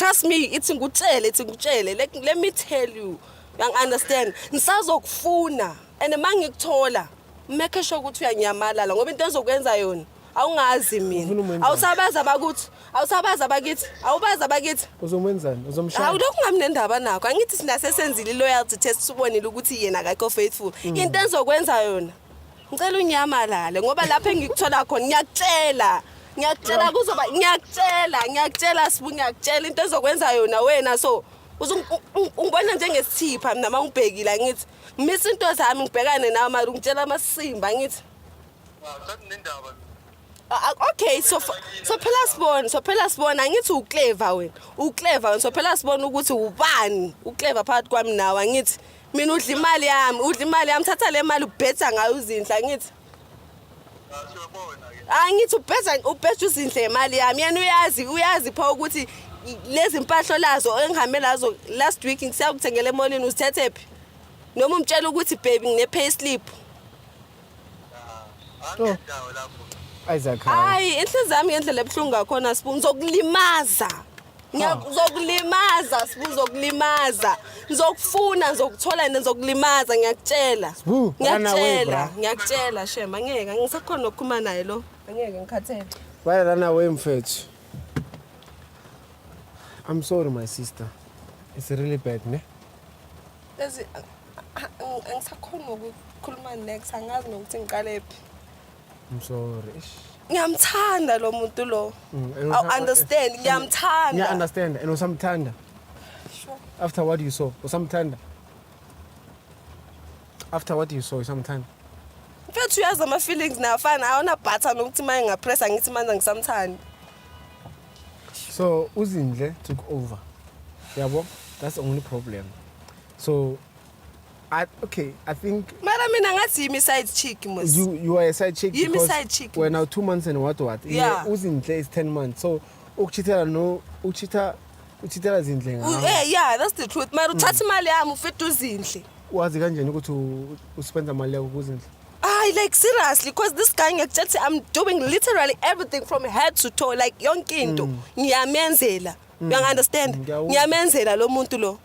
trust me, it's ngutshele. Let me tell you. Understand? Ngisazokufuna and mangikuthola make sure ukuthi uyanyamalala ngoba into ezokwenza yona awungazi mina. Awusabaza abakithi. Uzomenzani? Uzomshaya. Awulokhu ngamnendaba nakho. Angithi sinasesenzile loyalty test subonile ukuthi yena akekho faithful. Into ezokwenza yona. Ngicela unyamalale ngoba lapha engikuthola khona ngiyakutshela kuzoba ngiyakutshela sibu ngiyakutshela into ezokwenza yona wena so ungibona njengesithipha mina mangibhekile ngithi ngimisa into zami ngibhekane nawe manje ungitshela amasimba ngithi nendaba okay so phela sibona angithi uclever wena so phela sibona ukuthi ubani uclever phakathi kwami nawe ngithi mina udla imali yami thatha le mali ubhetha ngayo uzinhla ngithi angithi ubhetha uzinhle imali yami yena uyazi pha ukuthi lezi impahlo lazo engihambe lazo last week ngisiyakuthengela emolini usithethe phi noma umtshela ukuthi baby ngine pay slip angendawo lapho Isaac. hayi inhliziyo yami ngendlela ebuhlungu ngakhona sibu ngizokulimaza ngizokufuna ngizokuthola ngizokulimaza ngiyakutshela shema angeke ngisakhona ukukhuluma naye lo angeke ngikhathele Why run away mfethu? I'm sorry my sister. It's really bad, ne? lezi angisakhona ukukhuluma next angazi nokuthi ngiqalephi I'm sorry. ngiyamthanda lo muntu lo understand ngiyamthanda Yeah, understand. And usamthanda. Sure. After what you saw, usamthanda. After what you saw, usamthanda. mfethu uyazi ama feelings nafana awona button ukuthi manje ngapress ngithi manje ngisamthanda. So Uzindle took over. Yabo, that's the only problem. So I think Mara mina ngathi yimi side chick mos. you are a side chick Yimi because side chick. we're now 2 months and what. Yeah. Uzindle is 10 months. So uchithela Zindle ngawe. Yeah, that's the truth. Mara uthatha imali yami ufethu uzinhle. Wazi kanjani ukuthi uspenda imali yakho kuzindle? Like seriously because this guy ngiyakutshela I'm doing literally everything from head to toe like yonke into ngiyamenzela. You understand? Ngiyamenzela lo muntu lo.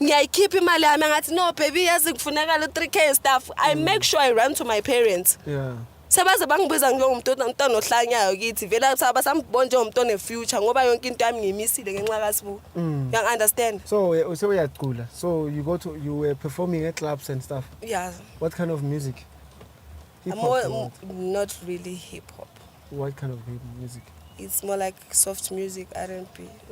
Ngiyayikhipha imali yami ngathi no baby yazi kufuneka le 3k stuff. I make sure I run to my parents. Yeah. Sebaze bangibiza njengomntwana ohlanyayo kithi vela ukuthi abasambona njengomntwana nefuture ngoba yonke into yami ngiyimisile ngenxa kaSibu. You understand? So uyacula. So you were performing at clubs and stuff. Yeah. What kind of music? Not really hip hop. What kind of music? It's more like soft music, R&B.